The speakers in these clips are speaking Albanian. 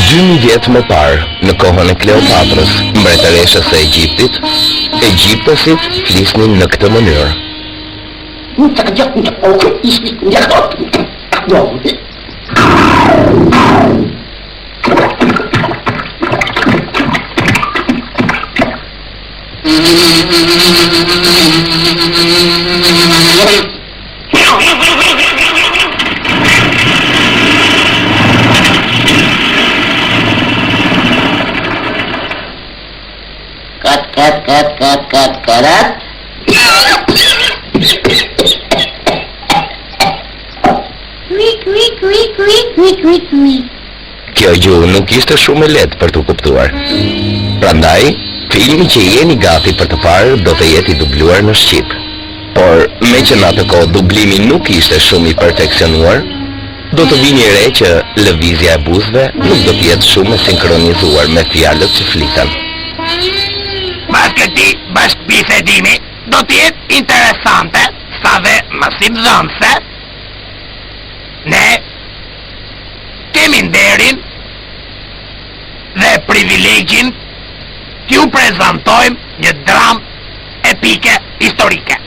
2000 vjet më parë, në kohën e Kleopatrës, mbretëreshës së Egjiptit, egjiptësit flisnin në këtë mënyrë. Kjo gjuhë nuk ishte shumë e lehtë për të kuptuar. Prandaj, filmi që jeni gati për të parë do të jetë i dubluar në shqip. Por, me që në atë kohë dublimi nuk ishte shumë i perfeksionuar, do të vini re që lëvizja e buzëve nuk do të jetë shumë e sinkronizuar me fjalët që fliten. Pas këtij bashkëbisedimi do të jetë interesante, sa dhe mësimdhënëse. Ne kemi nderin dhe privilegjin t'ju prezantojmë një dramë epike historike.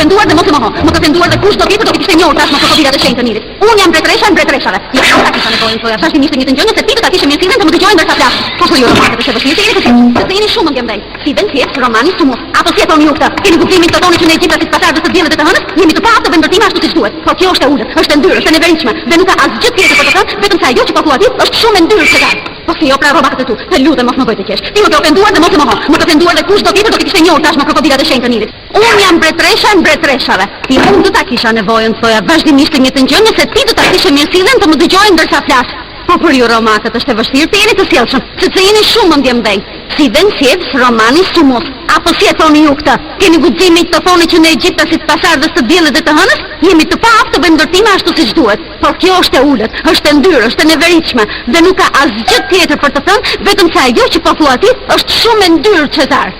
ofenduar dhe mos e moho. Më të tenduar dhe kush do tjetër do t'i kishte njohur tashmë krokodillat e shenjtë të Nilit. Unë jam mbretëresha e mbretëreshave. Jo, ta kisha nevojën tuaj. Vazhdimisht një të ngjënë se ti do ta kishe mirësinë të më dëgjojnë ndërsa flas. Po kur ju romanët është vështirë të jeni se jeni shumë ndjem ndaj. Si ben thjesht romani sumo. Apo si e thoni ju këtë? Keni kuptimin të thoni që në Egjipt si pasardhës të diellit dhe të hënës, jemi të paaftë vendërtime ashtu siç duhet. Po kjo është e ulët, është e ndyrë, është e neveritshme dhe nuk ka asgjë tjetër për të thënë, vetëm se ajo që po thua ti është shumë e ndyrë se ka. Po si jo pra romakët e tu, të lutem mos më bëj të qesh. Ti më ke ofenduar dhe mos e moho. Më ke ofenduar dhe kush do tjetër do t'i kishte njohur tashmë krokodillat e shenjtë të Nilit. Unë jam mbretëresha e mbretëreshave. Ti unë do ta kisha nevojën thoja vazhdimisht një të ngjënë se ti do ta kishe mirësinë të më dëgjojnë ndërsa flas. Po për ju romakët është e vështirë të jeni të sjellshëm, sepse jeni shumë ndjemdhej. Si vjen thjesht romani sumos. Apo si e thoni ju këtë? Keni guximin të thoni që në Egjipt si të pasardhës të diellit dhe të hënës, jemi të paaftë të bëjmë ndërtime ashtu siç duhet. Por kjo është e ulët, është e ndyrë, është e neveritshme dhe nuk ka asgjë tjetër për të thënë, vetëm se ajo që po thua ti është shumë e ndyrë, Cezar.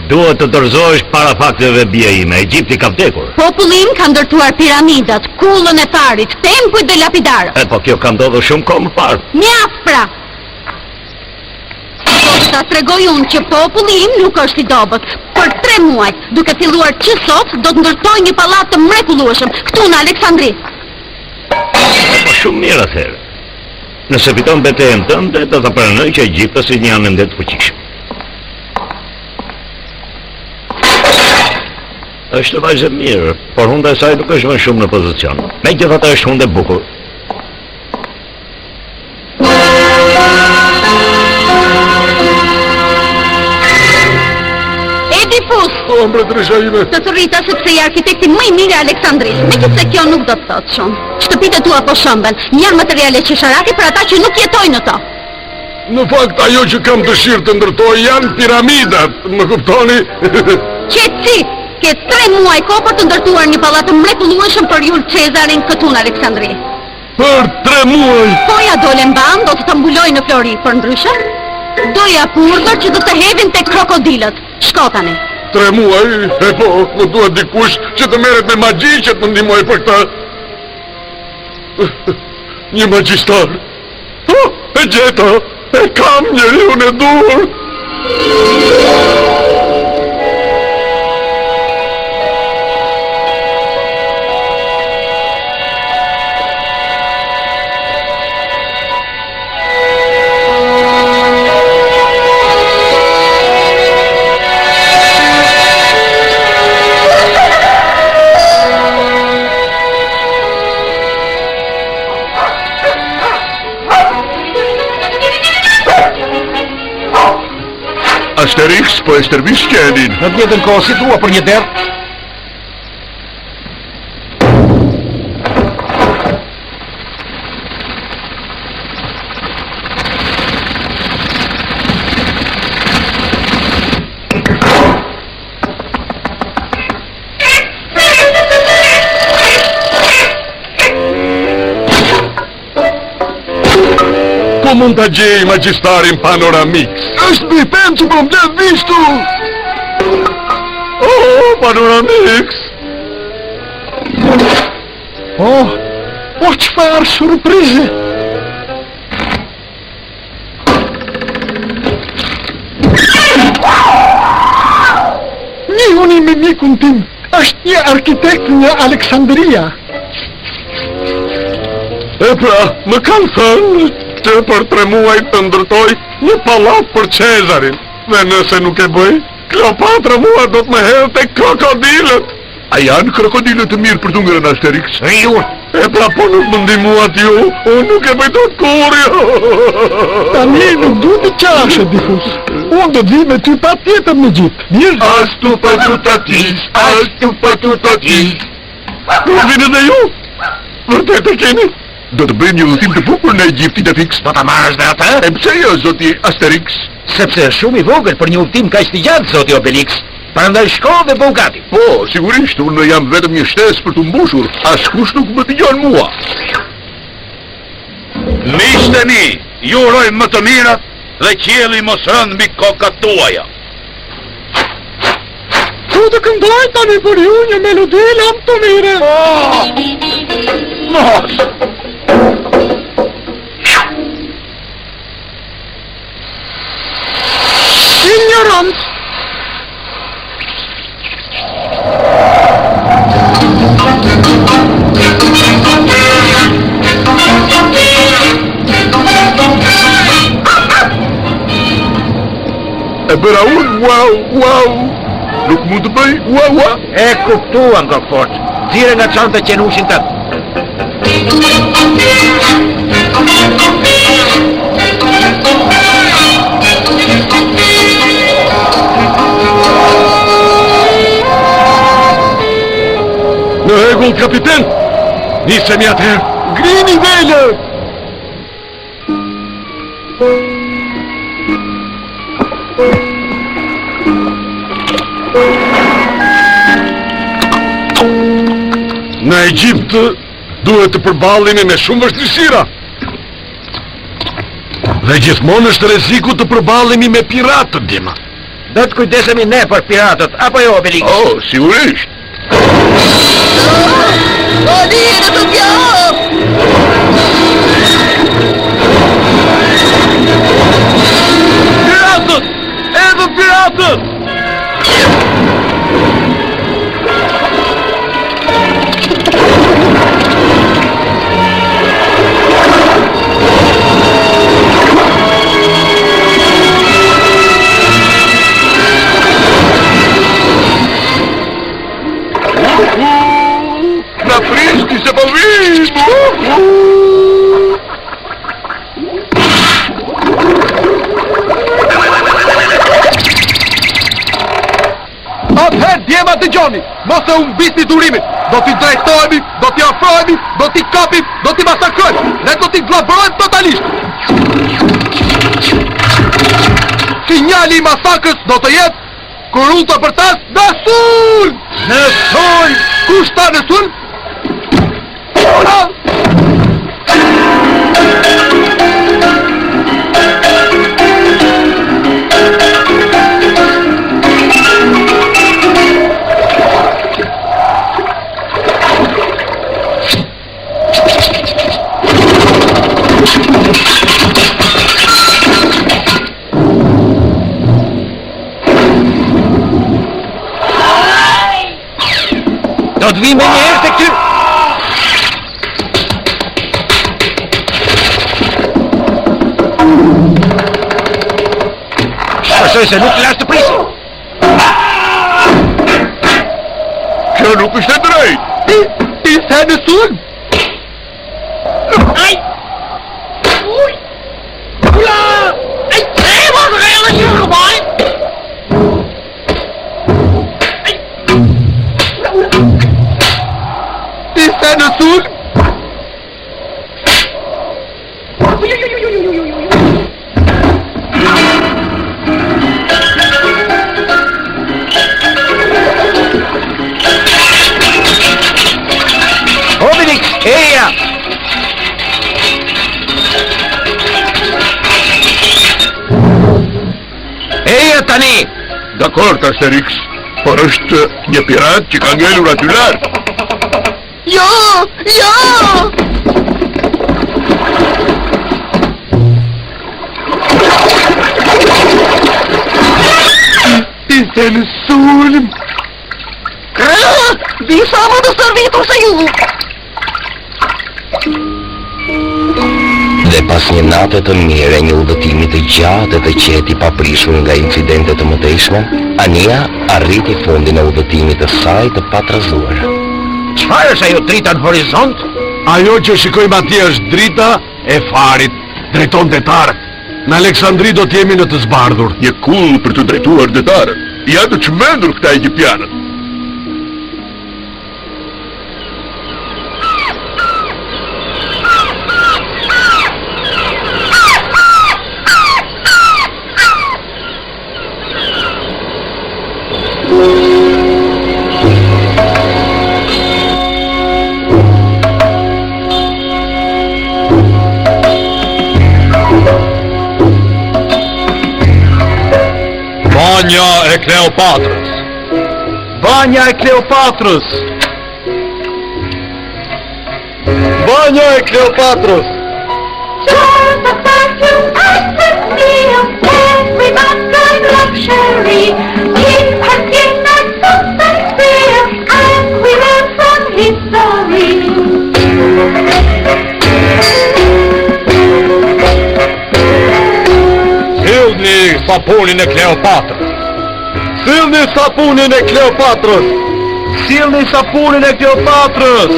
Duhet të dorëzohesh para fakteve bie ime. Egjipti ka vdekur. Populli im ka ndërtuar piramidat, kullën e parit, tempujt dhe lapidarët. Po kjo ka ndodhur shumë kohë më parë. Mjaft pra. Ta tregoj unë që populli im nuk është i dobët. Për 3 muaj, duke filluar që sot, do të ndërtoj një pallat të mrekullueshëm këtu në Aleksandri. Po shumë mirë atëherë. Nëse fiton betejën tënde, do ta pranoj që egjiptësit janë ende të fuqishëm. Është vajzë mirë, por hunda e saj nuk është më shumë në pozicion. Megjithatë është hundë e bukur. Edipus! O, mbretëresha ime! Të të rrita sepse i arkitekti më i mirë e Aleksandris. Megjithse kjo nuk do të thotë shumë. Shtëpitë tua po shëmben, janë materiale qesharake për ata që nuk jetojnë në to. Në fakt, ajo që kam dëshirë të ndërtoj janë piramidat, më kuptoni? Qetësi! Ke 3 muaj kohë për të ndërtuar një pallat të mrekullueshëm për Jul Cezarin këtu në Aleksandri. Për 3 muaj! Po ja dole mban, do të të mbuloj në Flori, për ndryshe? Doja urdhër që do të hedhin tek krokodilët. Shko tani. 3 muaj? E po, më duhet dikush që të merret me magji që të më ndihmoj për këtë. Një magjistar. Oh, e gjeta! E kam njeriu në dur! Asterix, po e stërvish qenin. Në të njëjtën kohë si thua për një derë? Ku mund të gjej magjistarin Panoramix? Është mi pen që po mbledh vishtu! Oh, Panoramix! Oh, po çfarë surprize! Njihuni me mikun tim, është një arkitekt në Aleksandria. E pra, më kanë thënë që për 3 muaj të ndërtoj një pallat për Cezarin. Dhe nëse nuk e bëj, Kleopatra mua do të më hedhë tek krokodilët. A janë krokodilët të mirë për të ngrënë Asterix? Ju! E pra po nuk më ndihmuat ju, unë nuk e bëj dot kurrë. Tani nuk duhet të qash, Edipus. Unë do vi me ty pa tjetër në Egjipt. Mirë? Ashtu patutatis, ashtu patutatis. Nuk vini dhe ju? Vërtet e keni? Do të bëjmë një udhëtim të bukur në Egjiptin e fix. Do ta marrësh dhe atë? E pse jo, zoti Asterix? Sepse është shumë i vogël për një udhëtim kaq të gjatë, zoti Obelix. Prandaj shko dhe bëu gati. Po, sigurisht, unë jam vetëm një shtesë për të mbushur. Askush nuk më dëgjon mua. Miqtë mi, ju uroj më të mirat dhe qielli mos rënd mbi kokat tuaja. Tu të këndoj tani për ju një melodi lam të mire. Mos! Ignorant. bëra unë, wow. Nuk mund të bëj, wow. E kuptuan, Rockford. Thire nga çanta qenushin tënd. Në rregull, kapiten. Nisemi atëherë. Grini vele! Në Egjipt duhet të përballemi me shumë vështirësira. Dhe gjithmonë është rreziku të përballemi me piratët, Dima. Do të kujdesemi ne për piratët, apo jo, Obelix? Oh, sigurisht. Piratët! Edhe piratët! Na friski se po vim! Atëherë, djema të gjoni, mos e humbisni durimin. Do t'i drejtohemi, do t'i afrohemi, do t'i kapim, do t'i masakrojmë. Ne do t'i glabrojmë totalisht. Sinjali i masakrës do të jetë kur ulta për tas në sulm! Në sulm! Kush ta në sulm? Do të vim me një herë të këty. Shpresoj se nuk lash të prisi. Kjo nuk është e drejtë. Ti se në sulm? Ai! Ui! Ula! Ai! Wat ga je nou gemaakt? Ti se në sulm? Obelix, eja! Eja tani! Dakor, Asterix, por është një pirat që ka ngelur aty lart. Jo! Ti se në sulm? Disa më të servitur se ju. Dhe pas një nate të mire, një udhëtimi të gjatë dhe qeti paprishur nga incidentet të mëtejshme, Ania arriti fundin e udhëtimit të saj të patrazuar. Çfarë është ajo drita në horizont? Ajo që shikojmë atje është drita e farit, drejton detarët. Në Aleksandri do t'jemi në të zbardhur. Një kull për të drejtuar detarët. Ja të çmendur këta egjipianët. Banja e Kleopatrës. Banja e Kleopatrës. Banja e Kleopatrës. Just a perfume ecstasy of every kind luxury. Keep her skin and substance free, and we learn from history. sapunin e Kleopatrës. Sillni sapunin e Kleopatrës. Sillni sapunin e Kleopatrës.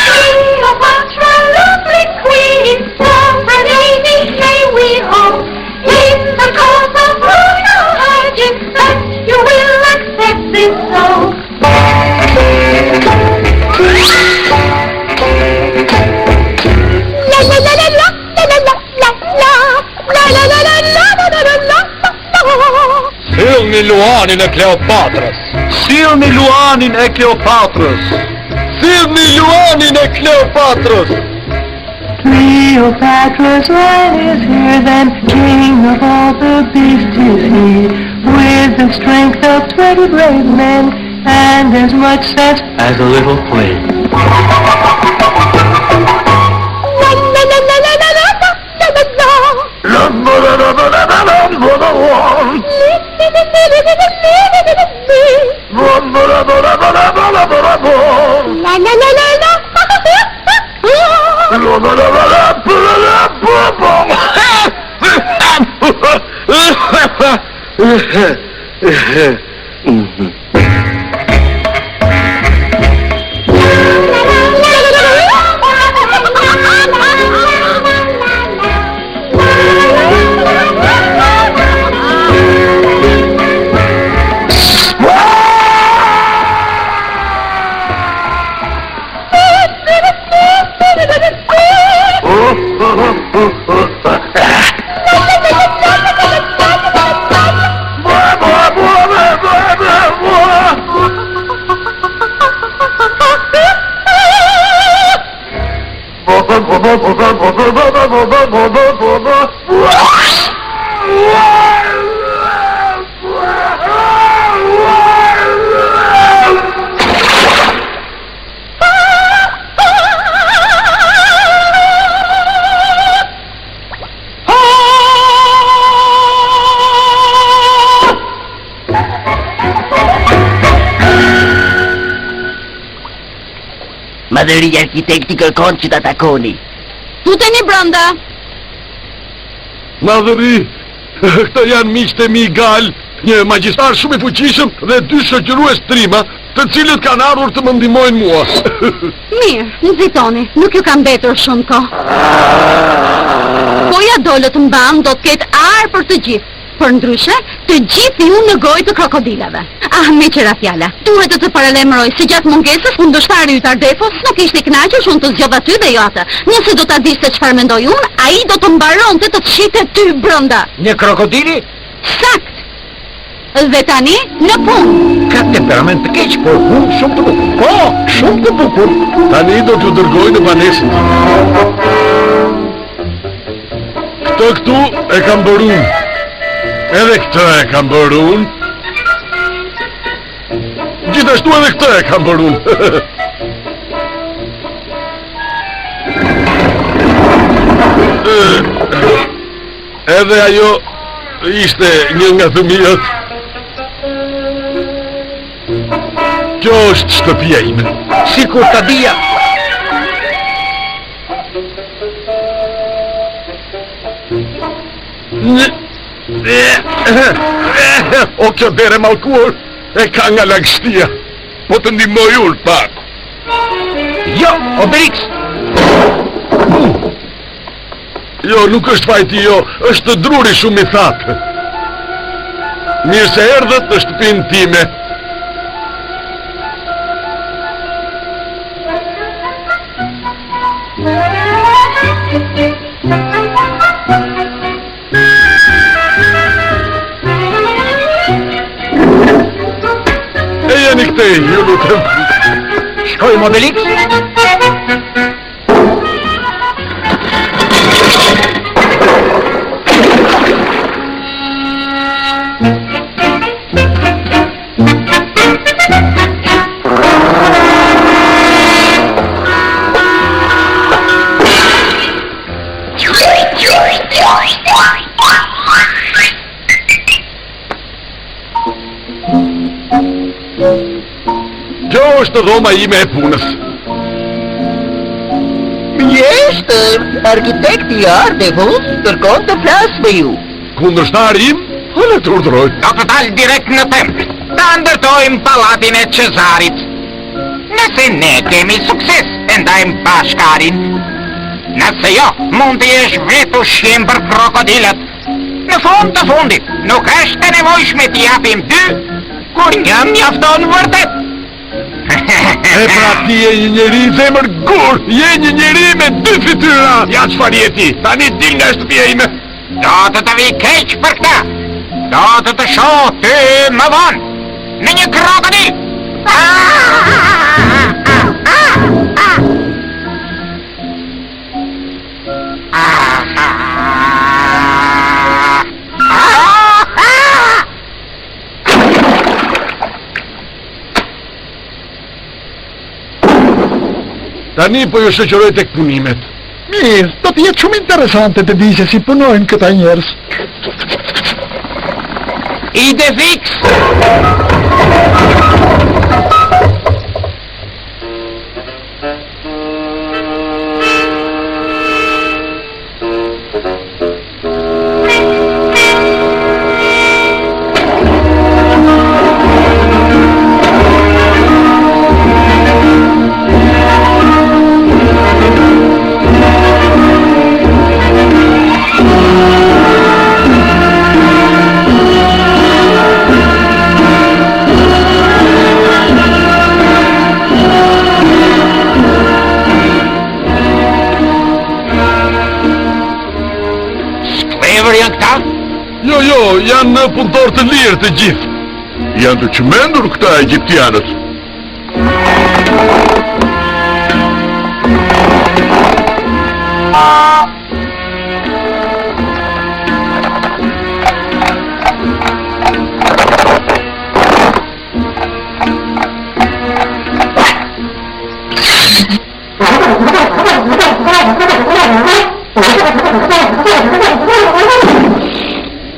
Cleopatra, lovely queen, sovereignty may we hold. In the cause of royal hygiene, that you will accept this soul. La la la la la la la la la la la la la la la la. Sillni luanin e Kleopatrës. Sillni luanin e Kleopatrës. Sillni luanin e Kleopatrës. Cleopatra's wine is here, then king of all the beasts is he, with the strength of 20 brave men, and as much sense as a little queen. Madhëria arkitekti kërkon që ta takoni. Tuteni brenda. Madhëri, këta janë miqtë e mi Gal, një magjistar shumë i fuqishëm dhe 2 shoqërues trima, të cilët kanë ardhur të më ndihmojnë mua. Mirë, nxitoni, nuk ju kam mbetur shumë kohë. Po ja dole të mban do të ketë arë për të gjithë. Për ndryshe, të gjithë ju në gojë të krokodilave. Ah, me qëra fjala, duhet të paralemroj se gjatë mungesës kundërshtari yt Ardefos nuk ishte i kënaqur shumë të zgjodha ty dhe jo atë. Nëse do ta diste çfarë mendoj unë, ai do të mbaronte të shitet ty brenda. Një krokodili? Sakt. Dhe tani në punë. Ka temperament të keq, por unë shumë të bukur. Po, shumë të bukur. Tani do t'ju dërgoj në banesën. Këtë këtu e kam bërë unë. Edhe këtë e kam bërë unë. Gjithashtu edhe këtë e kam bërë unë. Edhe ajo ishte një nga fëmijët. Kjo është shtëpia ime. Sikur ta dija. O kjo dere malkuar e ka nga lagështia. Po të ndihmoj unë pak. Jo, Obelix. Jo, nuk është fajti jo, është druri shumë i thatë. Mirë se erdhët në shtëpinë time. E jeni këtej, ju lutem. Shkojmë, Obelix. Kjo është dhoma ime e punës. Mjeshtër, arkitekti Ardefos kërkon të flasë me ju. kundërshtari im, le të urdhëroj. Do të dalë direkt në temp. Ta ndërtojmë pallatin e Cezarit. Nëse ne kemi sukses, e ndajmë bashkarin. Nëse jo, mund të jesh vetë ushqim për krokodilët. Në fund të fundit, nuk është e nevojshme t'i japim 2, kur një mjafton vërtet. E pra ti je një njeri zemër gur, je një njeri me 2 fytyra. Ja çfarë je ti, tani dil nga shtëpia ime. Do të vi keq për këta. Do të shoh ty më vonë në një krokodil. Tani po ju shoqëroj tek punimet. Mirë, do të jetë shumë interesante të di se si punojnë këta njerëz. Ide fix. Jo, janë punëtor të lirë të gjithë. Janë të çmendur këta egjiptianët.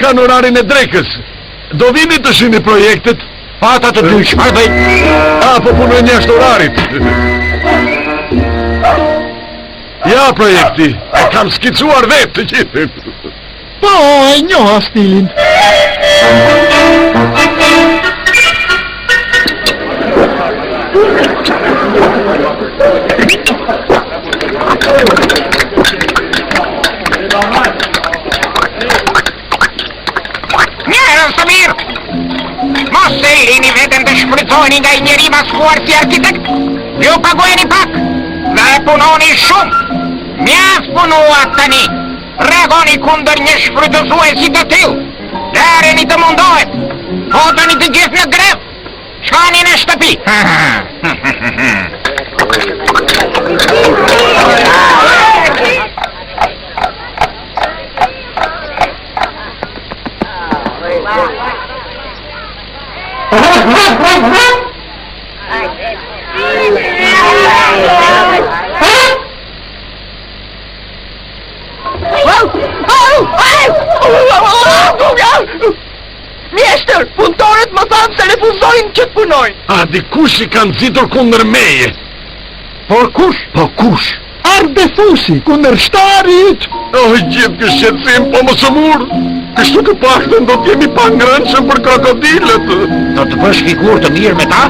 Kanë orarin e drekës. Do vini të shihni projektet? Fata të dy, çfarë bëj? Po punojnë jashtë orarit. Ja projekti, e kam skicuar vetë të gjithë. Po, e njoha stilin. Mos se lini vetëm të shfrytoni nga I njeri maskuar si arkitekt. Ju pagueni pak dhe punoni shumë. Mjaft punuat tani. Reagoni kundër një shfrytësuesi të tillë. Lëreni të mundohet. Fotoni të gjithë në grev. Shkoni në shtëpi. Mjeshtër, punëtorët më thanë se refuzojnë që të punojnë. Dikush I kanë nxitur kundër meje. Por kush? Po kush? Ardefusi, kundër shtarit. Gjithë kështë shqetësim, po më sëmur. Kështu të paktën do t'jemi pa ngrënshëm për krokodilët. Do të bësh figurë të mirë me ta?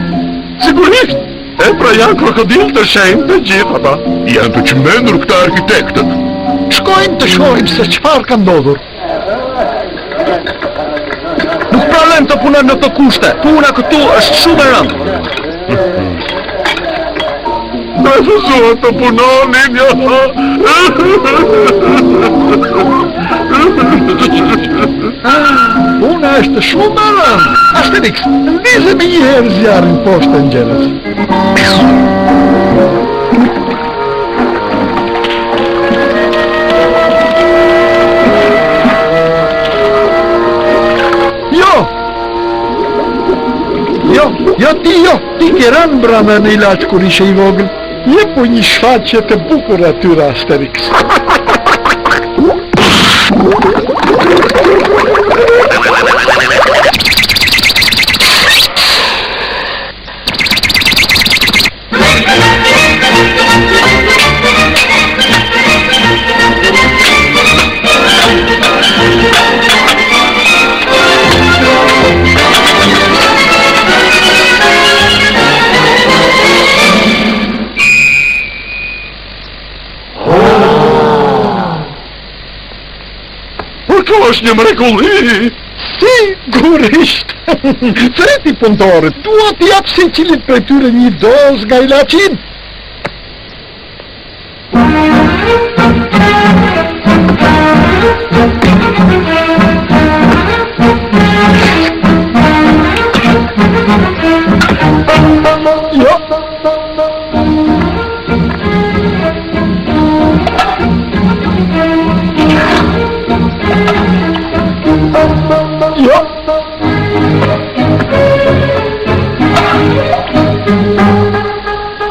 Sigurisht. E pra janë krokodilë të shenjtë të gjithë ata. Janë të çmendur këta arkitektët. Shkojmë të shohim se çfarë ka ndodhur. Nuk problem të punojmë në të kushte. Puna këtu është shumë e rëndë. Refuzuat të punonin, ja. Puna është shumë e rëndë. Asterix, ndizemi një herë zjarrin poshtë ngjërës. Ti ke rënë brama në ilaç kur ishe I vogël. Jepu një shfaqje të bukur atyre Asterix. Kjo është një mrekulli. Sigurisht! Treti punëtore, tua t'i jap secilit prej tyre një dozë nga ilaqin. Jo.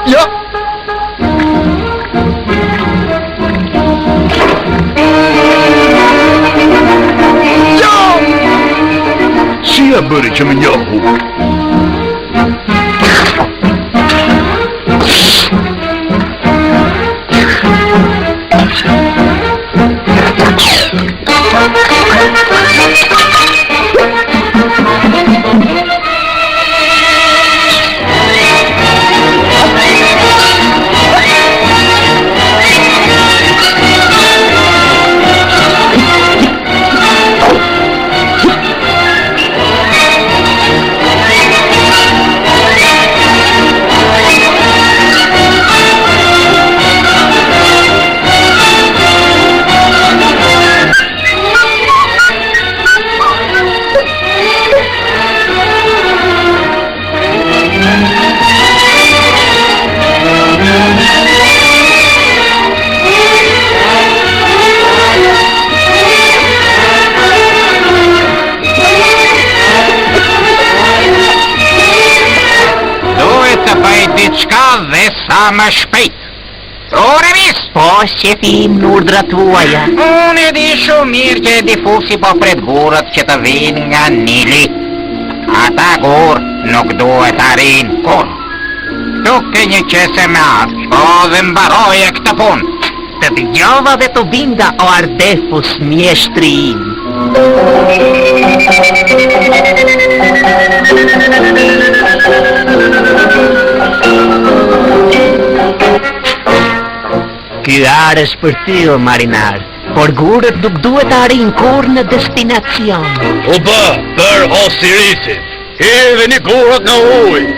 Jo. Jo. Si e bëri që më njohu? Dhe sa më shpejt. Remis! Po, shefim në urdhrat tuaja. Unë e di shumë mirë që difusi po pret gurët që të vinë nga Nili. Ata gurë nuk duhet arrin kur. Tuke një qese me ardhë, po dhe mbaroje këtë punë. Të dëgjova dhe të binda o Ardefus mjeshtri im. Ky arë është për ty, o marinar, por gurët nuk duhet arrin kur në destinacion. U bë, për Osirisit, edhe një gurët në ujë.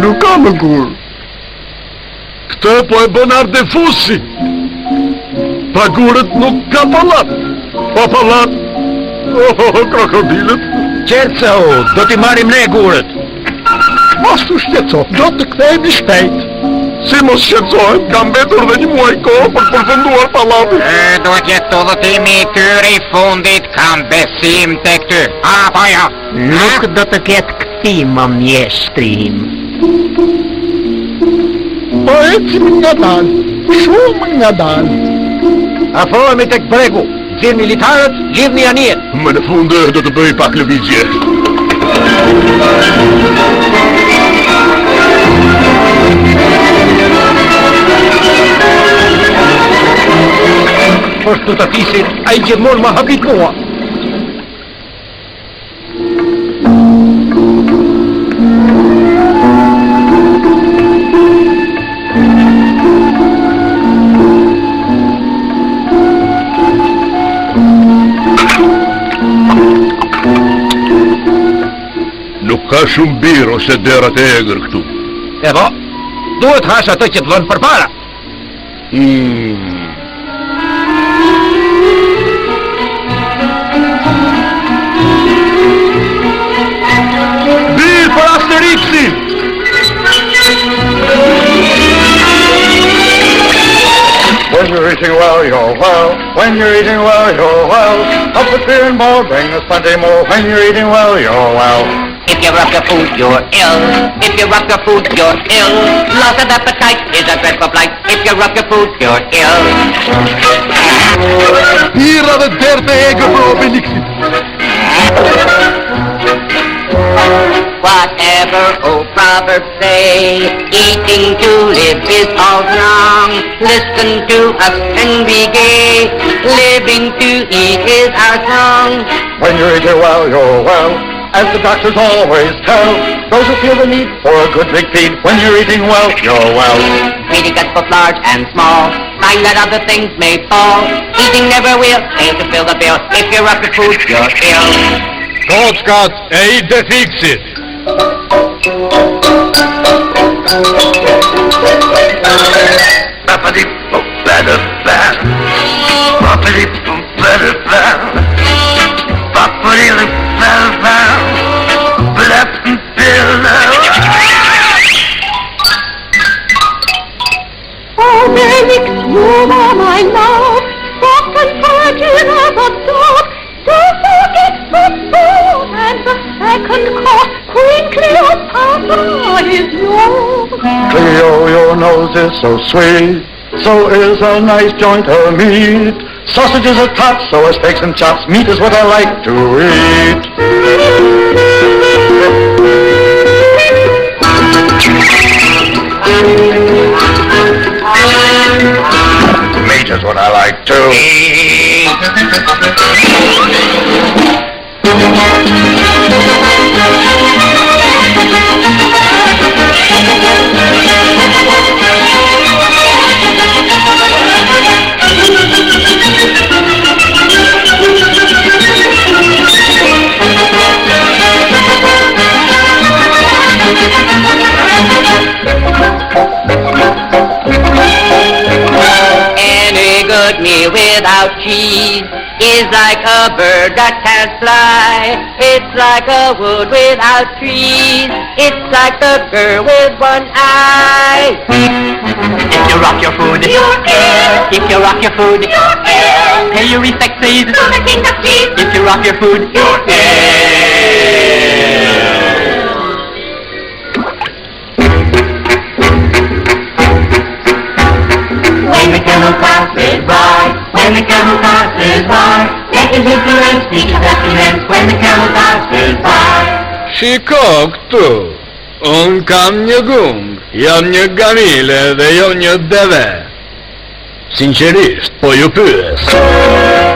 Nuk ka më gur. Këtë po e bën Ardefusi. Pa gurët nuk ka pallat. Pa pallat. Krokodilët. Qerco, do t'i marrim ne gurët. Mos u shqetëso, do të kthehemi shpejt. Si mos shqetësohem, kam mbetur dhe një muaj kohë për të përfunduar pallatin. Duhet jetë udhëtimi i tyre i fundit, kam besim tek ty. Apo jo? Nuk do të ketë kthim, o mjeshtrim. Po ecim nga dal, shumë nga dal. Afrohemi tek bregu, gjithë militarët, gjithë një anijet. Më në fund do të bëj pak lëvizje. Poshtu të fisit, a I gjithmonë ma habit mua. Nuk ka shumë birë ose derat e egër këtu. E po, duhet hash atë që të lënë për para. Birë për Asterixin! When you're eating well, you're well. When you're eating well, you're well. Up with beer and more, bring us plenty more. When you're eating well, you're well. If you rough your food, you're ill. If you rough your food, you're ill. Loss of appetite is a dreadful blight. If you rough your food, you're ill. Bira dhe derte ege për Obelixit. Whatever old proverbs say, eating to live is all wrong. Listen to us and be gay. Living to eat is our song. When you're eating well, you're well. As the doctors always tell those who feel the need for a good big feed. When you're eating well, you're well. Feeding gets both large and small. Find that other things may fall. Eating never will fail to fill the bill. If you're up to food, you're ill. Kockat e Idefixit. Obelix, you are my love, soft and virgin as a dove. Don't forget the food and the second course. Queen Cleopatra is yours. Cleo, your nose is so sweet. So is a nice joint of meat. Sausages are top, so are steaks and chops. Meat is what I like to eat. Meat is what I like to eat. Any good meal without cheese is like a bird that can't fly. It's like a wood without trees. It's like a girl with one eye. If you rock your food, you're ill. If you rock your food, you're ill. Pay your respect, please, to the king of cheese. If you rock your food, you're ill. When the camel passes by, when the camel passes by, let his influence speak his excellence. When the camel passes by. Shiko këtu, unë kam një gung, jam një gamile dhe jo një deve. Sinqerisht, po ju pyes.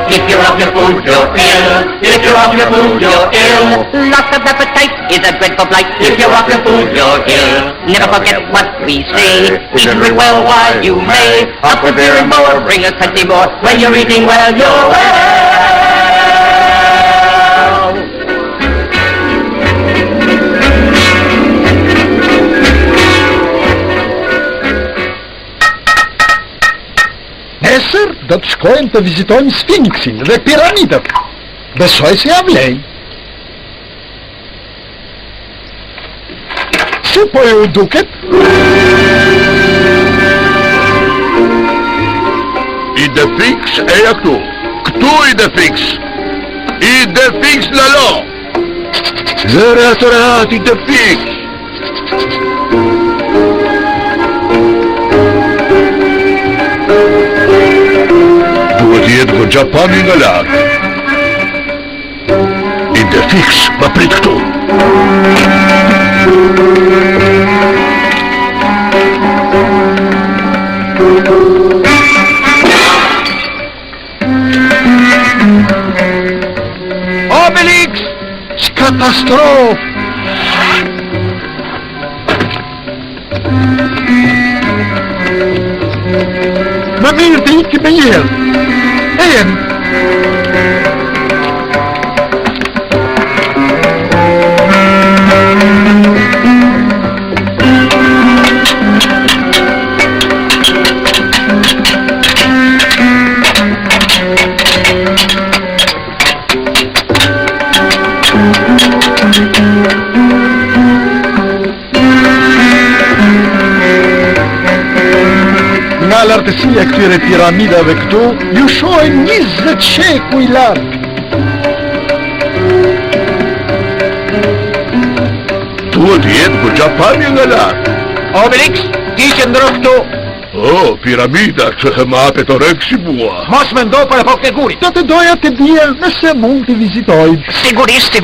If you're off your food, you're ill. If you're off your food, you're ill. Loss of appetite is a dreadful blight. If you're off your food, you're ill. Never forget what we say. Eat it well while you may. Up with beer and more, bring us plenty more. When you're eating well, you're well. Nesër do të shkojmë të vizitojmë Sfinksin dhe piramidët. Besoj se ja vlej. Si po ju duket? Idefix e ja këtu. Këtu Idefix. Idefix lalo. Zëre asërat Idefix. Duhet jetë goxha pami nga lartë. Idefix, më prit këtu. Obelix! S'katastrofë! Më mirë të iki me njëherë. Ejen! Nga lartësia e këtyre piramidave këtu, ju shohin 20 shekuj larg. do të jetë goxha pamje nga lartë. Obelix, ti që ndro këtu. Piramida që më hapet orek si mua. Mos me ndo për epok të gurit. Do të doja të dje nëse mund të vizitoj. Sigurisht.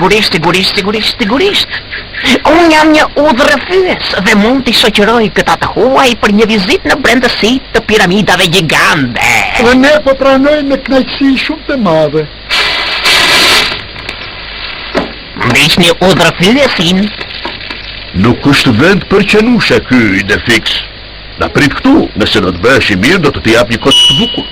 Unë jam një udhërëfyes dhe mund t'i shoqëroj këta të huaj për një vizit në brendësi të piramidave gjigande. Dhe ne po pranojmë me kënaqësi shumë të madhe. Ndiqni udhërëfyesin. Nuk është vend për qenushe ky Idefix. Na prit këtu, nëse do të bëhesh i mirë, do të jap një kot të bukur.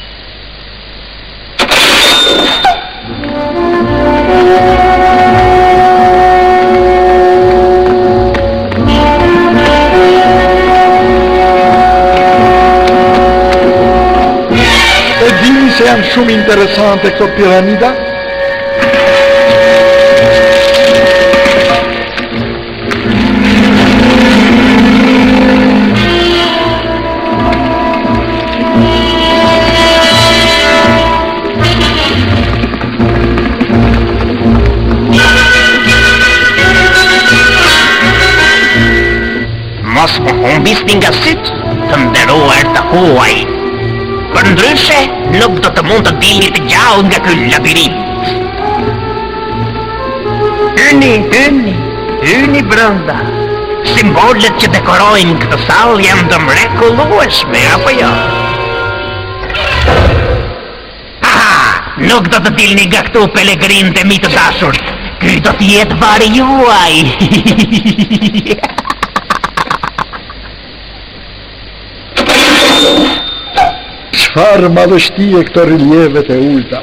E dini se janë shumë interesante këto piramida? Mos më humbisni nga sytë të nderuar të huaj. Për ndryshe, nuk do të mund të dilni të gjallë nga ky labirint. Hyni brenda. Simbolet që dekorojnë këtë sallë janë të mrekullueshme, apo jo? Nuk do të dilni nga këtu pelegrinë e mi të dashur. Ky do të jetë vari juaj. Çfarë madhështie këto relievet e ulta.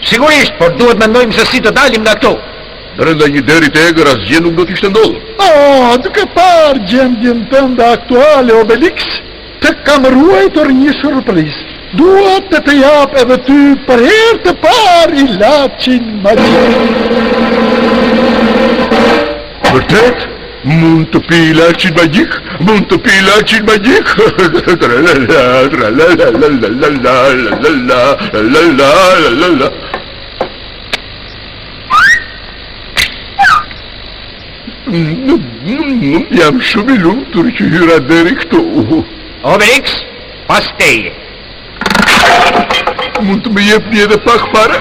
Sigurisht, por duhet mendojmë se si të dalim nga këtu. Brenda një deri të egër asgjë nuk do t'ishte ndodhur. Duke parë gjendjen tënde aktuale, Obelix, të kam ruajtur një surprizë. Dua të jap edhe ty për herë të parë ilaçin magjik. Vërtet? Mund të pi ilaçin magjik? Jam shumë i lumtur që hyra deri këtu. Obelix, pas teje. Mund të më jepni edhe pak fare?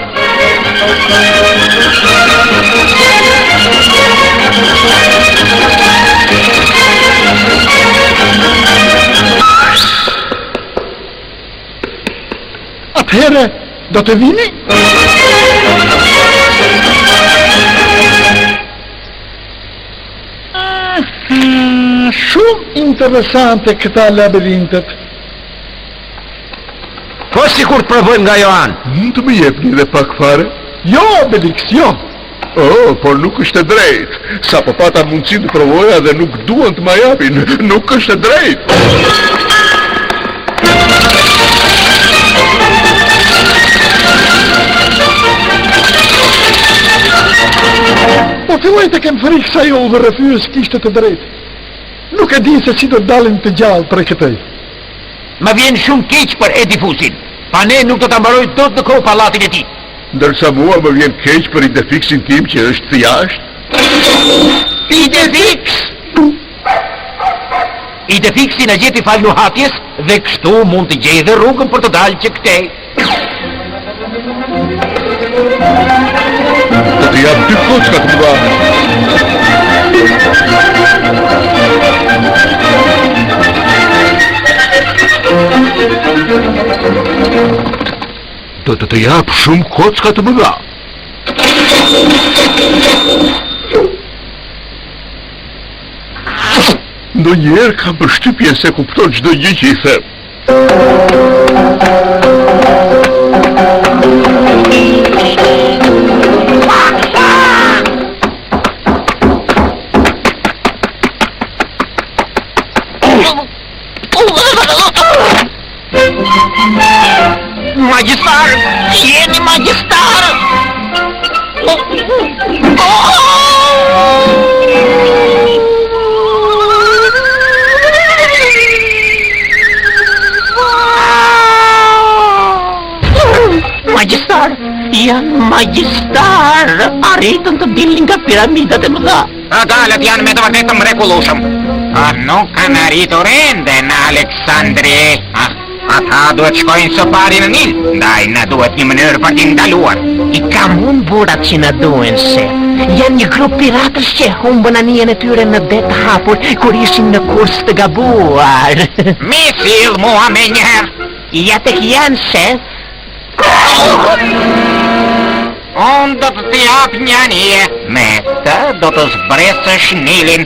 Atëherë, do të vini? Shumë interesante këta labirintet. Po sikur të provojmë nga Johan. Mund të më jepni edhe pak fare? Jo, Obelix, jo. Por nuk është e drejtë. Sa po pata mundësi të provoja dhe nuk duan të ma japin. Nuk është e drejtë. Po filloj të kem frikë sa jo dhe rëfyës kishte të drejtë. Nuk e din se si do dalin të gjallë për këtej. Më vjen shumë keq për Edifusin. Pa ne nuk do ta mbaroj dot në kohë pallatin e tij. Ndërsa mua më vjen keq për Idefixin tim që është të jashtë. Idefix! Idefixi na gjeti fal nuhatjes dhe kështu mund të gjejë dhe rrugën për të dalë që këtej. Do të jap dy kocka të mëdha. Do të jap shumë kocka të mëdha. Ndonjëherë kam përshtypjen se kupton çdo gjë që i them. Magjistar! Jeni magjistar! Magjistar! Janë magjistar! arritën të dilin nga piramidat e mëdha. Galët janë me të vërtetë të mrekullueshëm. Nuk kanë arritur ende në Aleksandri. Ata duhet shkojnë së pari në Nil, ndaj na duhet një mënyrë për t'i ndaluar. I kam unë burat që na duhen, shef. Janë një grup piratësh që humbën anijen e tyre në det të hapur kur ishin në kurs të gabuar. Mi sill mua me njëherë. Ja tek janë, shef. Unë do të t'i jap një anije. Me të do të zbresësh Nilin.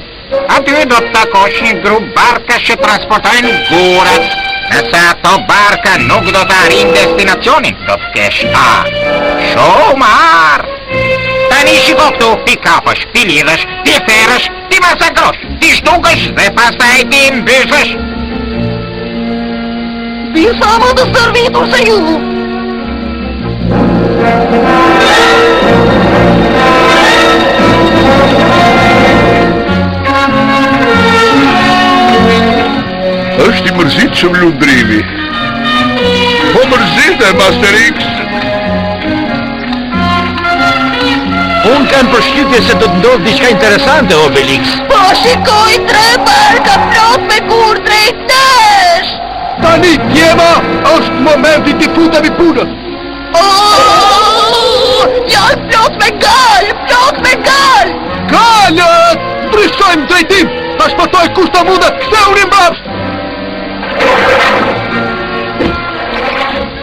Aty do të takosh një grup barka që transportojnë gurat. Nëse ato barka nuk do të arrin destinacionin, do të kesh shumë arë. Tani shiko këtu, ti kapësh, ti lidhësh, ti therësh, ti masakrosh, ti shtukësh dhe pastaj ti mbysësh. Disa më të servitur se ju. Është i mërzitshëm lundrimi. Po mërzitem, Asterix. Unë kam përshtypje se do të ndodhë diçka interesante, Obelix. Po shikoj 3 barka plot me gur drejt nesh. Tani, Djema, është momenti t'i futemi punën. Janë plot me gal, plot me gal. Galët! Ndryshojmë drejtim! Ta shpëtoj kush të mundet, ktheu një mbrapsht!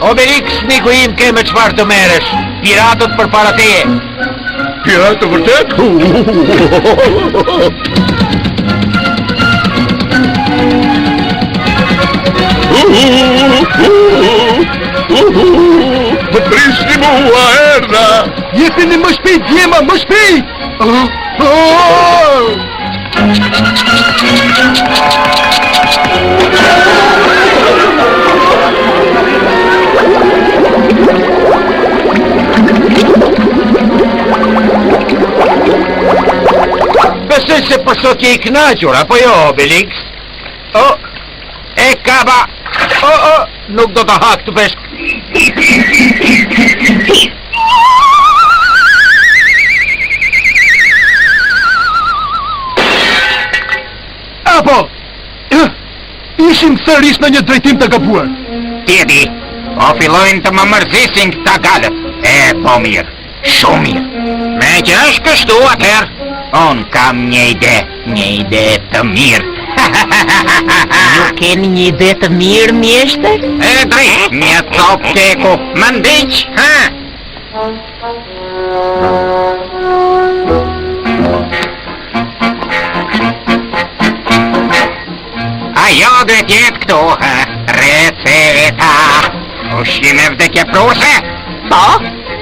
Obelix, miku im, ke me çfarë të merresh? Piratët përpara teje. Piratë vërtet? Më prisni mua, erdha! Jepini më shpejt, Djema, më shpejt! Besoj se për sot je i kënaqur, apo jo, Obelix? E kaba! Nuk do të hak të vesh. Apo! Ishim sërish në një drejtim të gabuar. Tjedi, po fillojnë të më mërzisin këta galët. Po mirë, shumë mirë. Me që është kështu atëherë, unë kam një ide të mirë. Ju keni një ide të mirë, mjeshtër? Drejt, një top keku, më ndiq, ha? Ajo dhe tjetë këtu, receta. Ushqime vdekje pruse? Po,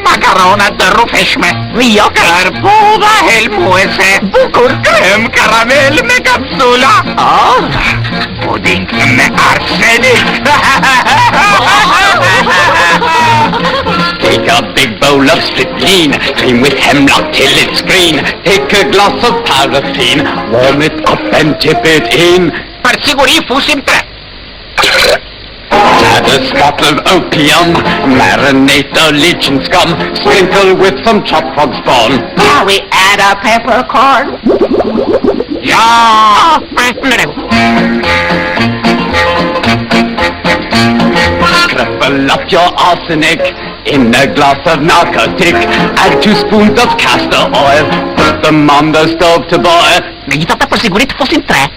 makarona të rrufeshme. Jo, karpova helmuese. Bukur krem karamel me kapsula. Puding me arsenik. Take a big bowl of strychnine, cream with hemlock till it's green. Take a glass of paraffin, warm it up and tip it in. Për siguri fusim 3. Add a spot of opium, marinate the leech and scum, sprinkle with some chopped frog spawn. Now we add a peppercorn. Ja! Scribble up your arsenic in a glass of narcotic. Add 2 spoons of castor oil, put them on the stove to boil. Megjithatë për siguri të fusim 3.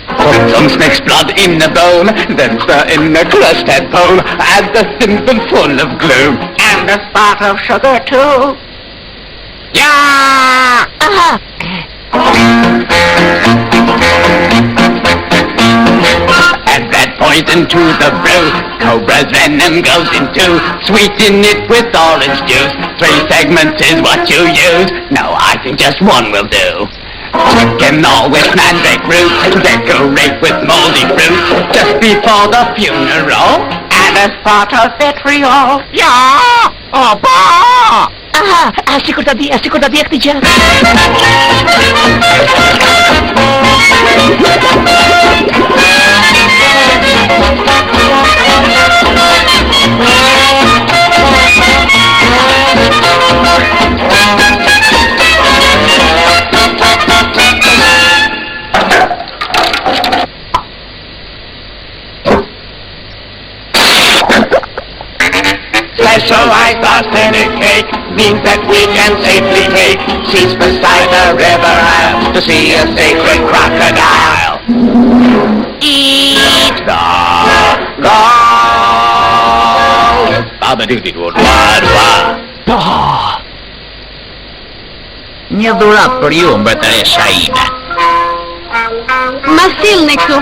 Put some snake's blood in a bowl, then stir in a crushed head bowl. Add the thimble full of glue. And a spot of sugar too. Ja! Add that poison to the brew. Cobra's venom goes in 2. Sweeten it with orange juice. 3 segments is what you use. No, I think just 1 will do. Chicken all with mandrake root. Decorate with moldy fruit. Just before the funeral. And a spot of vitriol. Ja! Pa! Sikur ta di këtë gjë. means that we can safely take seats beside the river Isle to see a sacred crocodile. Eat the gold. Një dhurat për ju, mbretëresha ime. Ma sillni këtu.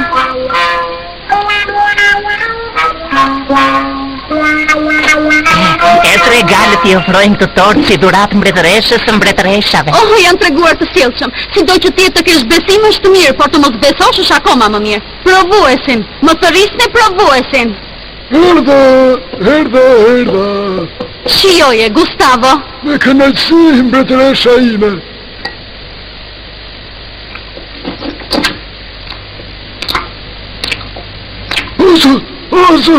Eto regalet i ofrojmë të tortë si dhurat mbretëreshës së mbretëreshave. Oh, janë treguar të sjellshëm. Sido që ti të kesh besim është mirë, por të mos besosh është akoma më mirë. Provuesin, më thërrisni provuesin. Erdhe. Shijoje, Gustavo. Me kënaqësi, mbretëresha ime. Ozo!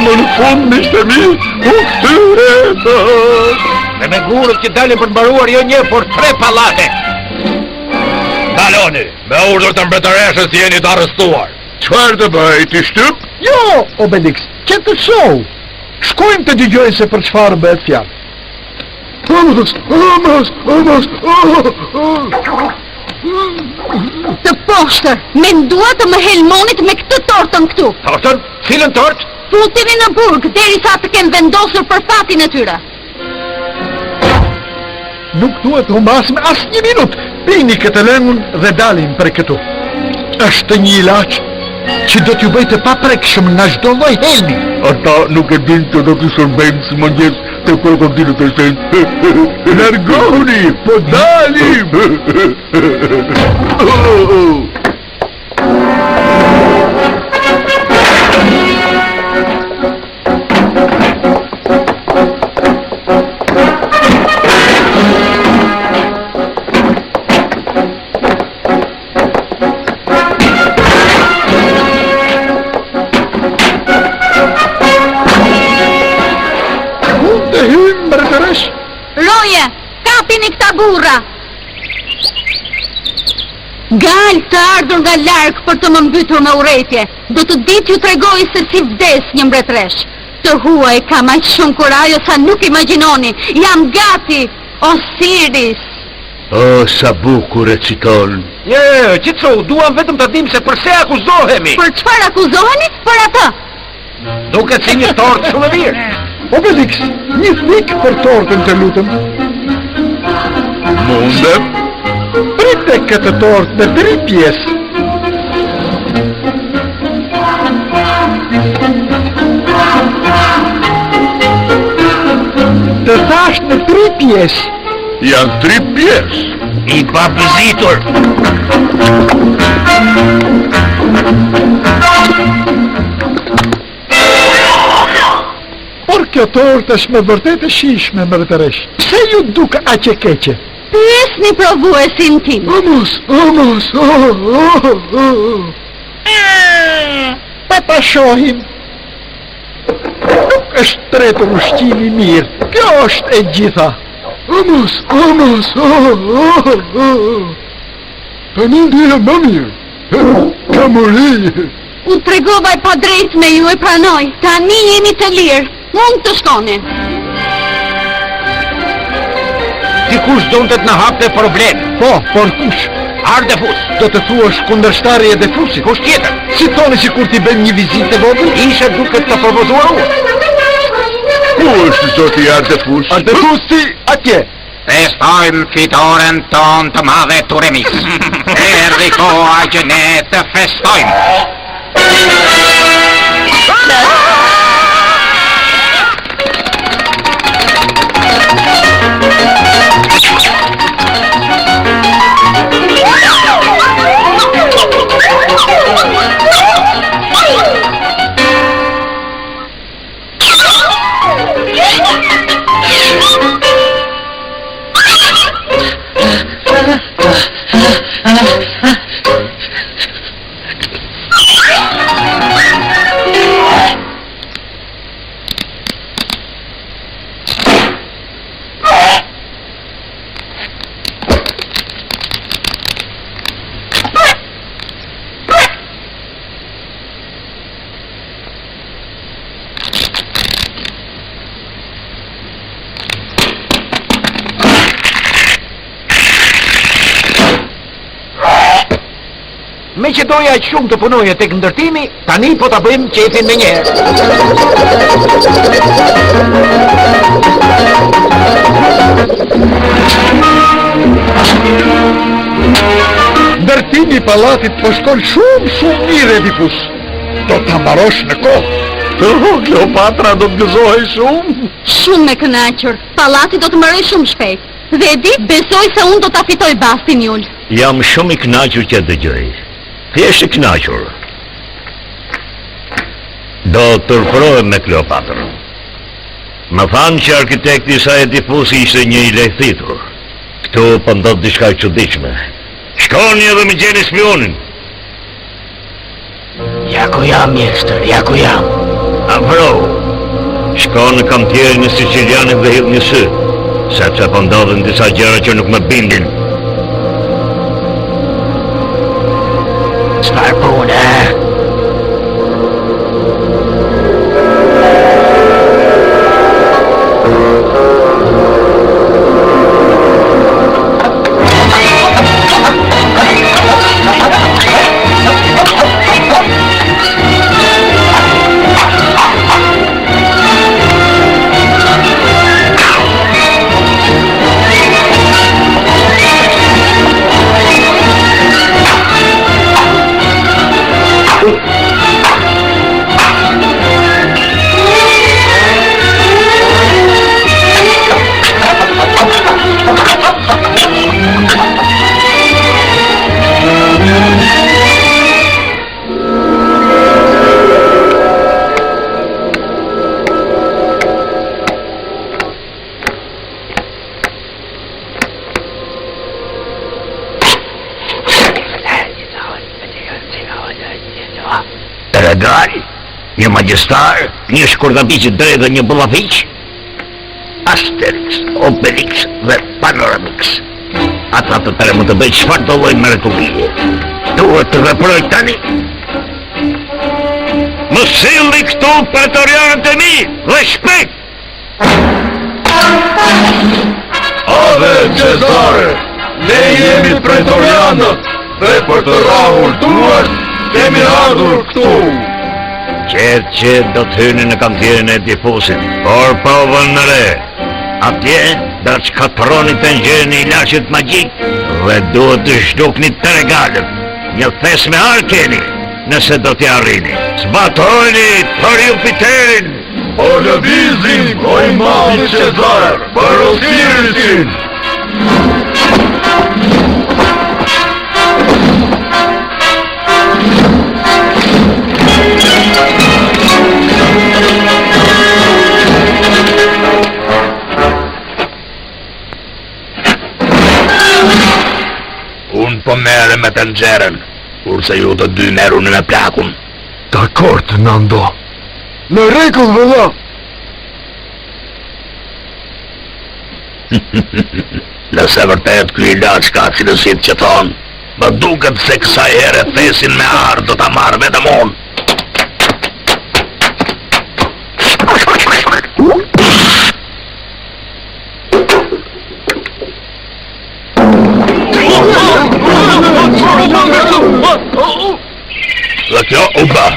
Më në fund mishte mi, u këtyreta! Dhe me gurët që dalin për mbaruar jo një, por 3 pallate. Daloni, me urdhër të mbretëreshës jeni të arrestuar. Çfarë të bëj, ti shtyp? Jo, Obelix, që të show! Shkojmë të dëgjojnë se për çfarë bëhet fjalë. Të poshtër, mendua të më helmonit me këtë tortën këtu. Tortën? Cilën tort? Futini në burg, derisa të kem vendosur për fatin e tyre. Nuk duhet humbasim as një minut. Pini këtë lëngun dhe dalim për këtu. Është një ilaç që do t'ju bëjtë pa prekshëm në çdo lloj helmi. Ata nuk e din që do t'i shërbejmë si mëngjes të krokodilët e shenjtë. Largohuni, po dalim! Roje, kapini këta burra. Gal të ardhur nga larg për të më mbytur me urrëtie. Do të ditë ju tregoj se si vdes një mbretëresh. Të huaj kam aq shumë kurajo sa nuk imagjinoni. Jam gati, Osiris. Oh, sa bukur reciton. Qitso, duam vetëm të dim se përse akuzohemi. Për çfarë akuzoheni? Për atë. Duket si një tort shumë e mirë. Obelix, një fik për tortën të lutëm. Mundem? Prite këtë tortë në 3 pjesë. Të thash në 3 pjesë. Janë 3 pjesë. I babëzitur. Por kjo tortë është me vërtet e shishme, mbretëresh. Pse ju duke aq e keqe? Pyesni provuesin tim. Vamos! Pa shohim. Nuk është tretur ushqimi mirë. Kjo është e gjitha. Vamos! Përmendje më mirë. Kamuri. U tregovaj pa drejt me ju e pranoj. Tani jemi të lirë. Mund të shkoni. Dikush donte të na hapte problem. Po, por kush? Ardefus. Do të thuash kundërshtari e Defusit. Kush tjetër? Si thoni sikur t'i bëjmë një vizitë vogël? Ishe duke të propozuar unë. Ku është zoti Ardefus? Ardefusi atje. Festojmë fitoren ton të madhe Turemis. Erdhi koha që ne të festojmë. Me që doja aq shumë të punoja tek ndërtimi, tani po ta bëjmë qefin me njerë. Ndërtimi I pallatit po shkon shumë mirë Edipus. Do ta mbarosh në kohë. Kleopatra do të gëzohej shumë. Shumë me kënaqur. Pallati do të mbaroj shumë shpejt. Dhe e di, besoj se unë do ta fitoj bastin Jul. Jam shumë I kënaqur që dëgjoj. Thjesht I kënaqur. Do të turpërohem me Kleopatrën. Më thanë që arkitekti I saj Edipusi ishte një I lehtësitur. Këtu po ndodh diçka e çuditshme. Shkoni edhe më gjeni spionin. Ja ku jam, mjekstër, ja ku jam. Afro, shkon në kantierin e Sicilianit dhe hidh një sy, sepse po ndodhen disa gjëra që nuk më bindin. Çfarë pune? Një magjistar, një shkurdabiq drejt dhe një bullafiq, Asterix, Obelix dhe Panoramix. Ata të tërë mund të bëjë çfarë do lloj mrekullie. Duhet të veproj tani. Më silli këtu pretorianët e mi dhe shpejt. Ave Cezare, ne jemi pretorianët dhe për të rahur duart kemi ardhur këtu. Qetë do të hyni në kantierin e Edipusit, por provën në re. Atje do të shkatërroni tenxherin e ilaçit magjik dhe duhet të zhdukni të regalët. Një thes me ar keni, nëse do t'i arrini. Zbatojni për Jupiterin! Po lëvizim, o I madhi Cezar, për Osirisin! Unë po mere me të nxeren, kurse ju të dy meruni me plakun. Dakord, Nando. Në rregull, vëlla. Nëse vërtet ky ilaç ka cilësitë që thonë, më duket se kësaj here thesin me ar do ta marr vetëm unë. Dhe kjo u bë,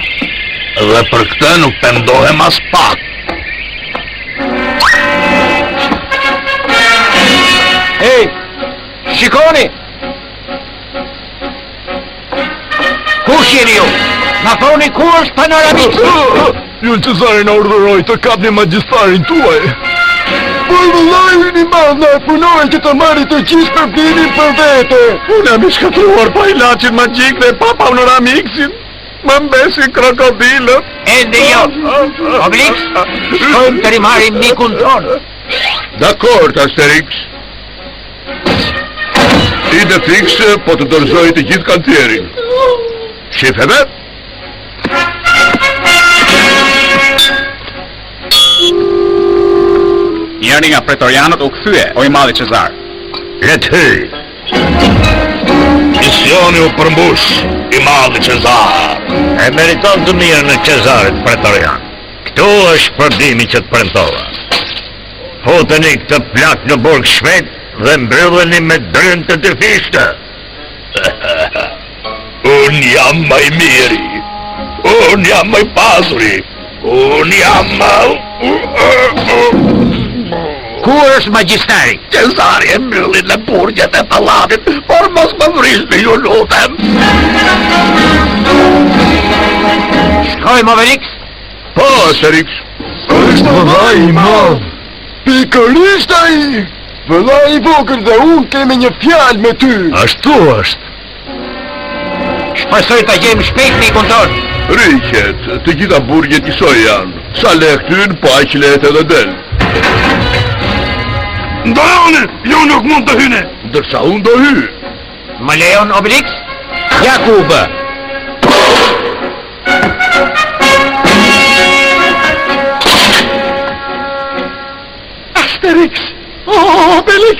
dhe për këtë nuk pendohem as pak. Hey, shikoni! Kush jeni ju? Na thoni ku është Panoramix? Ju Cezari na urdhëroi të kapni magjistarin tuaj. Por vëllai I madh na punoi që të marri të gjithë përfimin për vete. Unë jam I shkatruar pa ilaçin magjik dhe pa Panoramixin. Më mbesin krokodilët. Ende jo! Obelix, shkojmë të rimarim mikun tonë. Dakord, Asterix. Ide fikse po të dorëzoj të gjithë kantierin. Shifeve? Njëri nga pretorianët u kthye, o I madhi Cezar. Le të hyj. Misioni u përmbush, I madhi Cezar. E meriton të mirë në Cezarit pretorian. Këtu është përdimi që të premtova. Futeni këtë plak në burg shpejt dhe mbylleni me drën të dëfishtë. Unë jam më I miri. Unë jam më I pasuri. Unë jam Ku është magjistari? Cezari e mbylli në burgjet e pallatit, por mos më vrisni, ju lutem. Shkojmë Obelix? Po, Asterix. Është vëllai I madh. Pikërisht ai. Vëllai I vogël dhe unë kemi një fjalë me ty. Ashtu është. Shpresoj ta gjejmë shpejt mikun ton. Riqet, të gjitha burgjet njësoj janë. Sa le këtyn, po aq lehet edhe del. Ndojone, ju nuk mund të hyne. Ndërsa unë do hy. Më lejon Obelix? Jakube. Asterix! Obelix!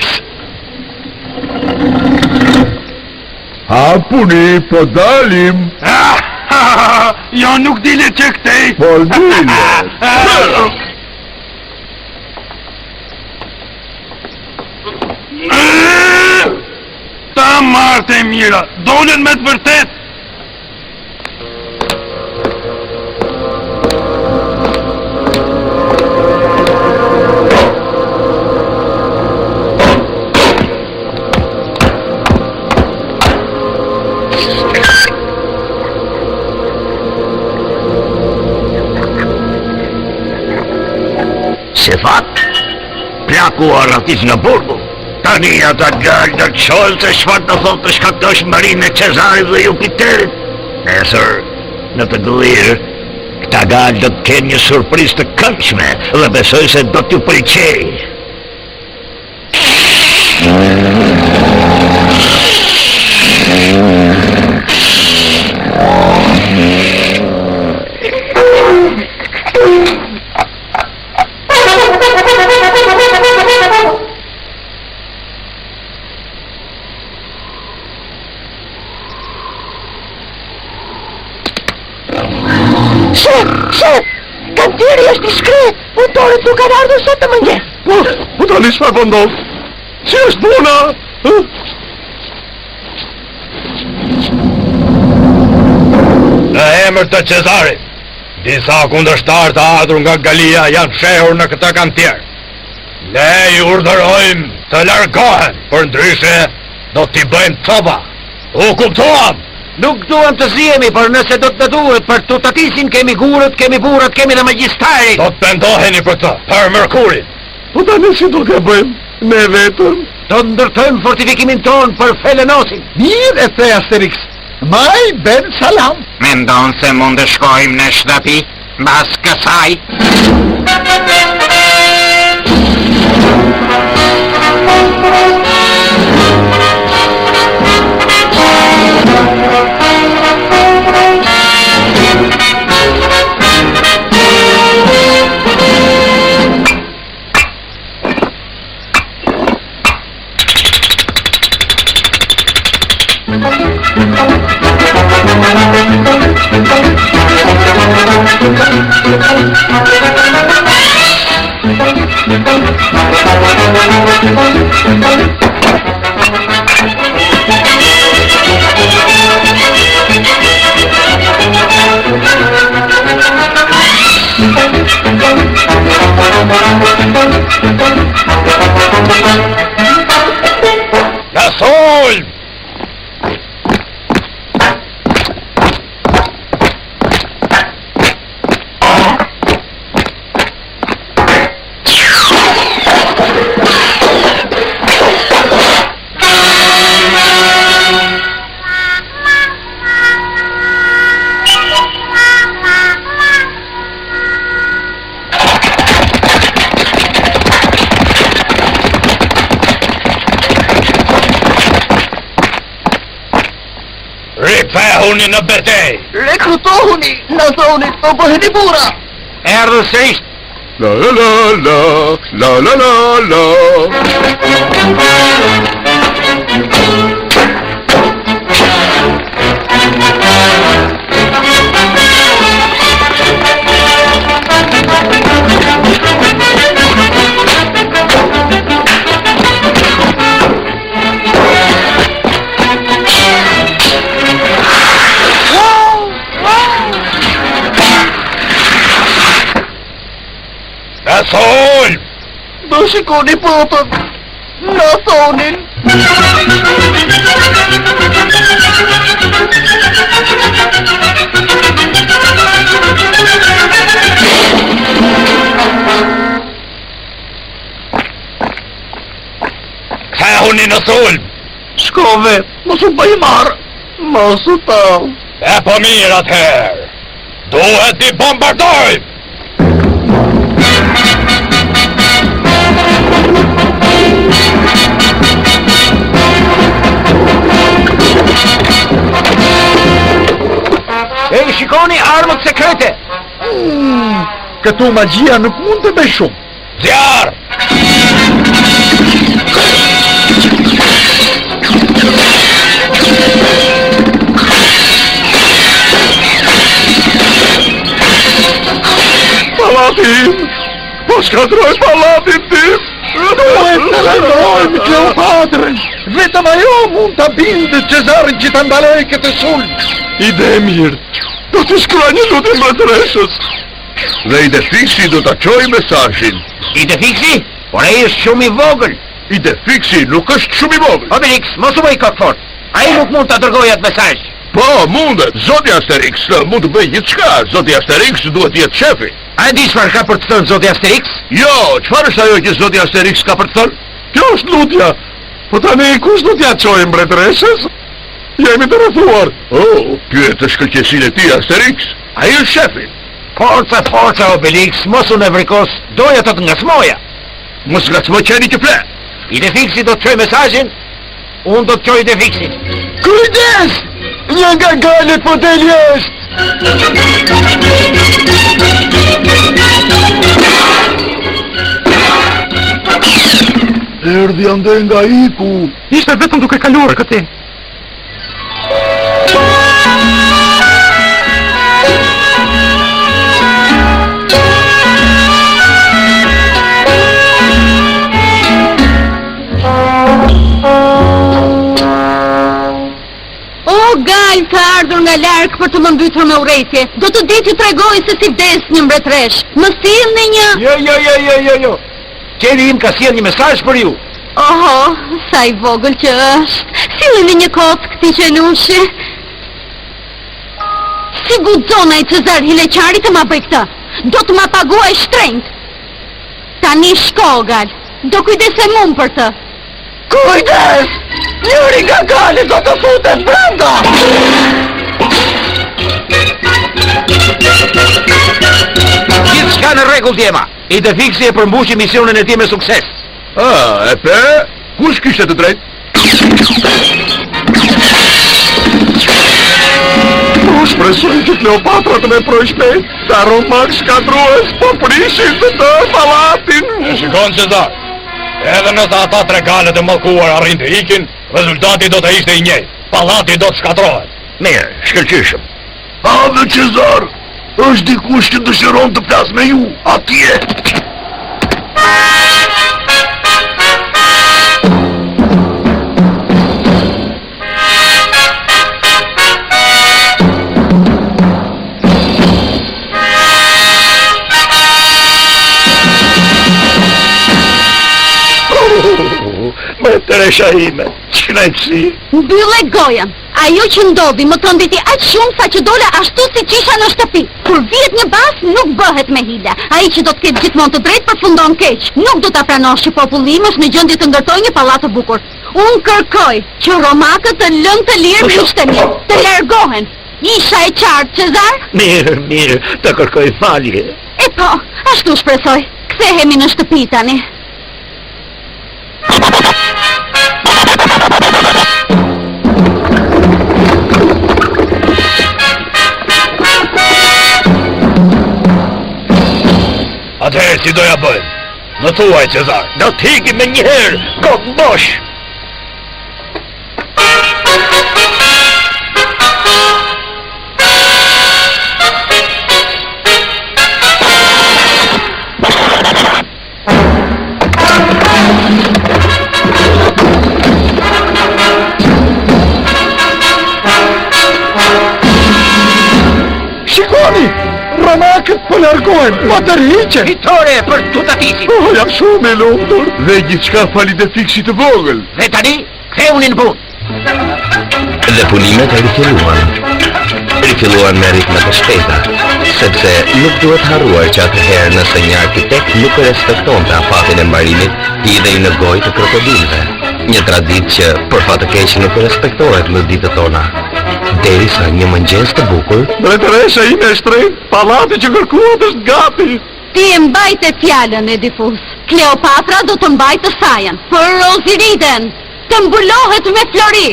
Hapuni, po dalim. Jo nuk dile që këtej. Po dile. Ta martë e mira, dolen me të vërtet. Se fat, plaku arratis nga burgu. Tani ata gjallë në të sholë se shfar të thotë të shkaktosh marinë e Cezarit dhe Jupiterit. Nesër, në të gëllirë, këta gjallë do të kenë një surpriz të këndshme dhe besoj se do t'ju pëlqej. Shef, kantieri është diskret, punëtorët nuk kanë ardhur sot të mëngjes. Po tani çfarë po ndodh? Si është puna? Në emër të Cezarit, disa kundërshtar të ardhur nga Galia janë fshehur në këtë kantier. Ne I urdhërojmë të largohen, për ndryshe do t'i bëjmë copa. U kuptuam? Nuk duam të zihemi, por nëse do të duhet për të tatisin kemi gurët, kemi burrat, kemi dhe magjistarin. Do të pendoheni për të, për mërkurin. Po tani si do t'ja bëjmë? Ne vetëm? Do të ndërtojmë fortifikimin ton për Felenosin. Mirë e the Asterix. Maj ben salam. Mendon se mund të shkojmë në shtëpi mbas kësaj? La sol! Rikthehuni në betej! Rekrutohuni në zonit të bëheni bura. Erdhë sërish. La la la la, la la la shikoni potën. Na thonin. Kthehuni në sulm. Shkove, mos u bëj marr. Mos u tall. E po mirë atëherë. Duhet t'i bombardojmë. E shikoni armët sekrete. Këtu magjia nuk mund të bëj shumë. Zjarr! Palatin! Po shkatroj palatin tim! Duhet të lajmërojmë Kleopatrën. Vetëm ajo mund të bindë Cezarin që të ndaloj këtë sulm. Ide e mirë. Do të shkruaj një lutje mbretëreshës. Dhe Ide Fiksi do të qoj mesazhin. Ide Fiksi? Por ai është shumë i vogël. Ide Fiksi nuk është shumë i vogël. Obelix, mos u bëj kot fort. Ai nuk mund ta dërgojë atë mesazh. Po, mundet. Zoti Asterix mund të bëjë gjithçka. Zoti Asterix duhet të jetë shefi. A e di çfarë ka për të thënë Zoti Asterix? Jo, çfarë është ajo që Zoti Asterix ka për të thënë? Kjo është lutja. Po tani kush do t'ja çojë mbretëreshës? Jemi të rrethuar. Oh, pyet të shkëlqesin e ti Asterix. Ai është shefi. Forca Obelix, mos u nevrikos. Doja të të ngacmoja. Mos ngacmo qeni që flet. Ide Fiksi do të çojë mesazhin. Unë do të çoj Ide Fiksin. Kujdes! Një nga galet po del jashtë. Erdhi ande nga iku. Ishte vetëm duke kaluar këtij. Ka ardhur nga larg për të më mbytur me urrejtje. Do të di t'ju tregoj se si vdes një mbretëresh. Më sillni një... Jo. Qevi im ka sjell një mesazh për ju. Oho, sa i vogël që është. Sillni një kot këtij qenushi. Si guxon ai Cezar Hileqari të ma bëj këtë? Do të ma paguaj shtrenjt. Tani shko, Gal. Do kujdesem unë për të. Kujdes! Njëri nga gali do të futet brenda! Gjithçka në rregull djema. Ide Fiksi e përmbushi misionin e tij me sukses. E pe, kush kishte të drejtë? Shpresoj që Kleopatra të me proj shpejt. Sa romak shkatrues po prishin të të palatin. E shikon Cezar. Edhe nëse ata tre galet e mallkuar arrin të ikin, rezultati do të ishte i njëjtë. Pallati do të shkatrohet. Mirë, shkëlqyshëm. Ave Cezar, është dikush që dëshiron të flas me ju, atje. Mbretëresha ime, qënajtësi. Mbylle gojen. Ajo që ndodhi më të nditi aq shumë sa që dole ashtu si qisha në shtëpi. Kur vihet një bas, nuk bëhet me hile. Ai që do të ketë gjithmonë të drejtë përfundon keq. Nuk do ta pranosh që populli im është në gjendje të ndërtojë një pallat të bukur. Unë kërkoj që romakët të lënë të lirë mishtemit, të largohen. Isha e qartë, Cezar? Mirë, të kërkoj falje. E po, ashtu shpresoj. Kthehemi në shtëpi tani. Atëherë si doja bëjmë? Në thuaj, Cezar. Do t'ikim me njëherë, kokë bosh. Shikoni, romakët po largohen. shkojmë, ma të rriqe. Fitore për tutatisin. Oh, jam shumë e lumtur. Dhe gjithçka fali dhe fiksit të vogël. Dhe tani, kthehuni në punë. Dhe punimet rifilluan me ritme të shpejta, sepse nuk duhet harruar që atëherë nëse një arkitekt nuk respektonte afatin e mbarimit, hidhej në gojë të krokodilëve. Një traditë që për fat të keq nuk respektohet në ditët tona. Derisa një mëngjes të bukur, Drejtëresha ime e shtrenjtë, pallati që kërkuat është gati. Ti e mbajte fjalën, Edifus. Kleopatra do të mbajtë sajën. Për Rosiriden, të mbulohet me flori.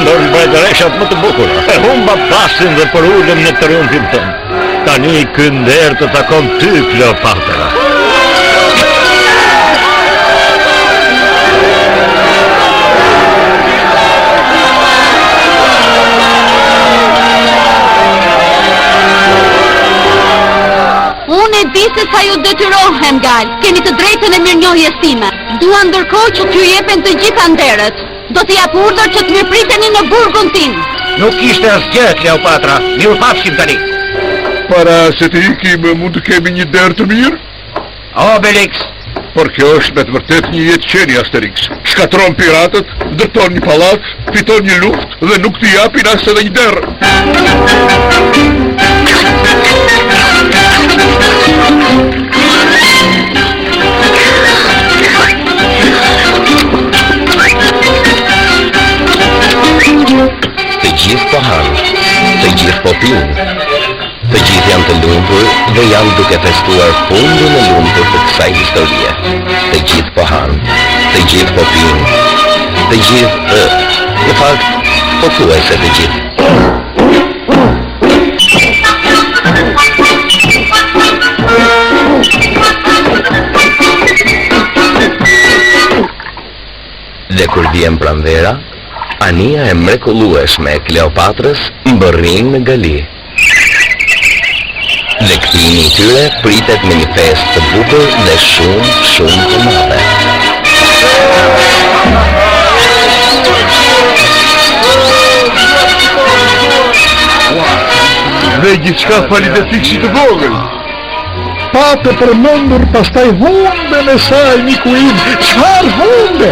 Ndër mbretëreshat më të bukura. E humba pasin dhe për ulëm në triumfin tënë. Tani ky nder të takon ty, Kleopatra. Unë e di se sa ju detyrohem, Gal. Keni të drejtën e mirënjohjes time. Dua ndërkohë që t'ju jepen të gjitha nderët. Do t'i jap urdhër që të më priteni në burgun tim. Nuk ishte asgjë, Kleopatra. Miru pafshim tani. Para se të ikim, mund të kemi një derë të mirë? Obelix, Por kjo është me të vërtet një jetë qeni, Asterix. Shkatron piratët, ndërton një pallat, fiton një luftë dhe nuk t'i japin as edhe një derë. të gjithë po hanë, të gjithë po pinë. Të gjithë janë të lumtur dhe janë duke festuar fundin e lumtur të kësaj historie. Të gjithë po hanë, të gjithë po pinë, të gjithë, në fakt, po thuajse të gjithë. Dhe kur vjen pranvera, anija e mrekullueshme e Kleopatrës mbërrin në gali. Dhe kthimi i tyre pritet me një festë të bukur dhe shumë të madhe. Dhe gjithçka fali dhe fiksit të vogël. Pa të përmendur pastaj humbe në saj, miku im. Çfarë humbe?